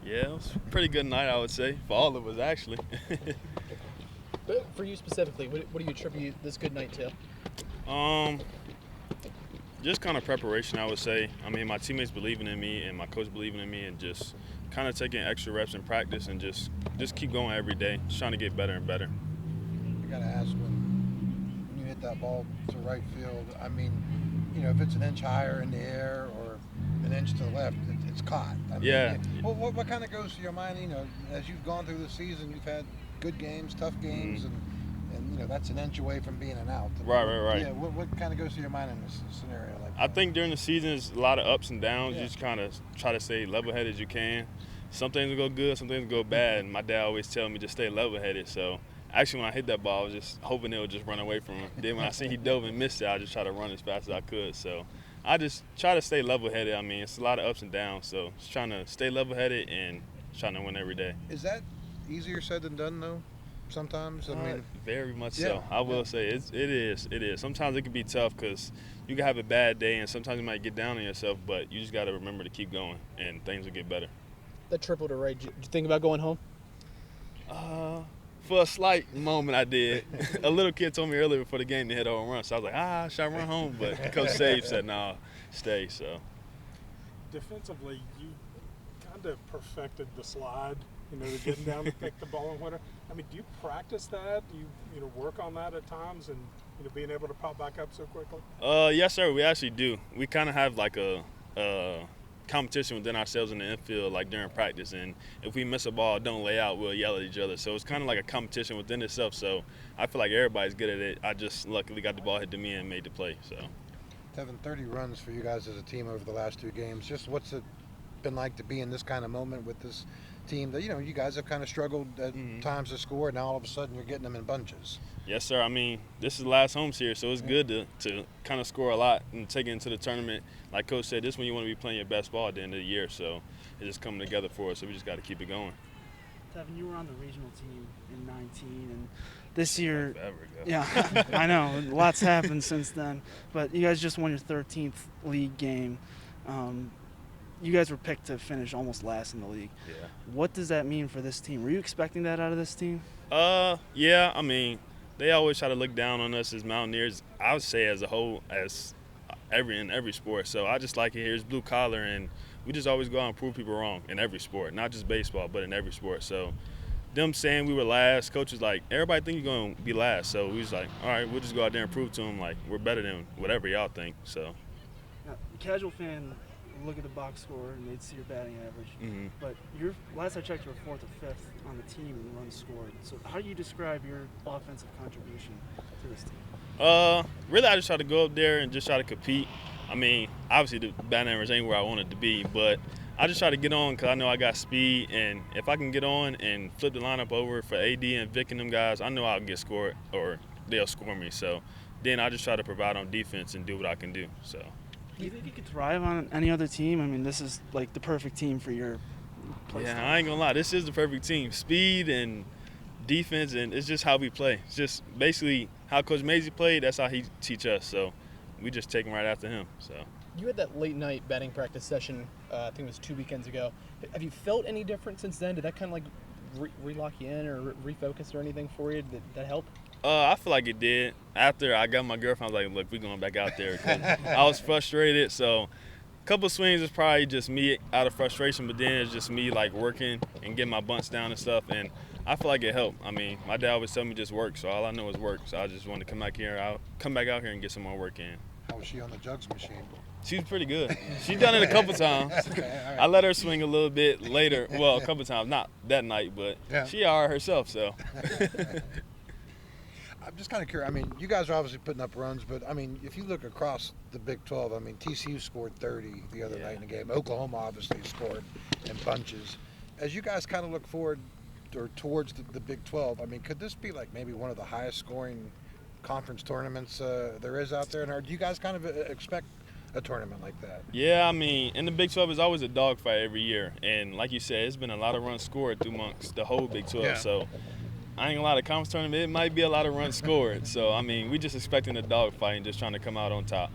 Yeah, it was a pretty good night, I would say, for all of us, actually. But for you specifically, what do you attribute this good night to? Just kind of preparation, I would say. I mean, my teammates believing in me and my coach believing in me, and just kind of taking extra reps in practice and just keep going every day, just trying to get better and better. I got to ask, when you hit that ball to right field, I mean, if it's an inch higher in the air or an inch to the left, it's caught. I mean, Yeah. What kind of goes through your mind, as you've gone through the season, you've had good games, tough games, and that's an inch away from being an out. Right. Yeah, what kind of goes through your mind in this scenario like that? I think during the season, it's a lot of ups and downs. Yeah. You just kind of try to stay level-headed as you can. Some things will go good, some things will go bad, and my dad always tell me just stay level-headed. So actually, when I hit that ball, I was just hoping it would just run away from him. Then when I see he dove and missed it, I just try to run as fast as I could. So I just try to stay level-headed. I mean, it's a lot of ups and downs, so just trying to stay level-headed and trying to win every day. Is that easier said than done, though? Sometimes, I mean, very much yeah, so. I will say it is. Sometimes it can be tough because you can have a bad day, and sometimes you might get down on yourself. But you just got to remember to keep going, and things will get better. That triple to right, did you think about going home? For a slight moment, I did. A little kid told me earlier before the game to hit a home run, so I was like, should I run home? But Coach Sage said, no, stay. So Defensively, you kind of perfected the slide. To getting down to pick the ball and whatever. I mean, do you practice that? Do you work on that at times, and being able to pop back up so quickly? Yes, sir. We actually do. We kind of have like a competition within ourselves in the infield, like during practice. And if we miss a ball, don't lay out, we'll yell at each other. So it's kind of like a competition within itself. So I feel like everybody's good at it. I just luckily got the ball hit to me and made the play. So, Tevin, 30 runs for you guys as a team over the last 2 games. Just what's it been like to be in this kind of moment with this team that you guys have kind of struggled at times to score, and now all of a sudden you're getting them in bunches? Yes, sir. I mean, this is the last home series, so it's good to kind of score a lot and take it into the tournament. Like Coach said, this is when you want to be playing your best ball at the end of the year, so it's just coming together for us, so we just got to keep it going. Tevin, you were on the regional team in 19, and this year, Forever ago. yeah, I know, lots happened since then, but you guys just won your 13th league game. You guys were picked to finish almost last in the league. Yeah. What does that mean for this team? Were you expecting that out of this team? Yeah. I mean, they always try to look down on us as Mountaineers. I would say as a whole, as in every sport. So I just like it here. It's blue collar, and we just always go out and prove people wrong in every sport, not just baseball, but in every sport. So them saying we were last, coach was like, everybody think you're going to be last. So we was like, all right, we'll just go out there and prove to them like we're better than whatever y'all think. So. Now, casual fan look at the box score and they'd see your batting average. But last I checked, you were 4th or 5th on the team in runs scored. So how do you describe your offensive contribution to this team? Really, I just try to go up there and just try to compete. I mean, obviously the batting average ain't where I want it to be, but I just try to get on because I know I got speed, and if I can get on and flip the lineup over for AD and Vic and them guys, I know I'll get scored or they'll score me. So then I just try to provide on defense and do what I can do. So. Do you think you could thrive on any other team? I mean, this is like the perfect team for your play style. I ain't gonna lie. This is the perfect team. Speed and defense, and it's just how we play. It's just basically how Coach Mazey played. That's how he teach us. So we just take him right after him. So. You had that late night batting practice session, I think it was 2 weekends ago. Have you felt any different since then? Did that kind of like re-lock you in or refocus or anything for you? Did that help? I feel like it did. After I got my girlfriend, I was like, look, we're going back out there. Cause I was frustrated. So a couple swings is probably just me out of frustration, but then it's just me like working and getting my bunts down and stuff. And I feel like it helped. I mean, my dad always told me just work. So all I know is work. So I just wanted to come back out here and get some more work in. How was she on the jugs machine? She's pretty good. She's done it a couple times. Okay, all right. I let her swing a little bit later. Well, a couple times, not that night, but she all right herself. So. I'm just kind of curious. I mean, you guys are obviously putting up runs, but, I mean, if you look across the Big 12, I mean, TCU scored 30 the other night in the game. Oklahoma obviously scored in bunches. As you guys kind of look forward or towards the Big 12, I mean, could this be like maybe one of the highest scoring conference tournaments there is out there? And do you guys kind of expect a tournament like that? Yeah, I mean, in the Big 12, it's always a dogfight every year. And like you said, it's been a lot of runs scored through amongst the whole Big 12. Yeah. So I ain't gonna lie, the conference tournament, it might be a lot of runs scored. So, I mean, we just expecting a dogfight and just trying to come out on top.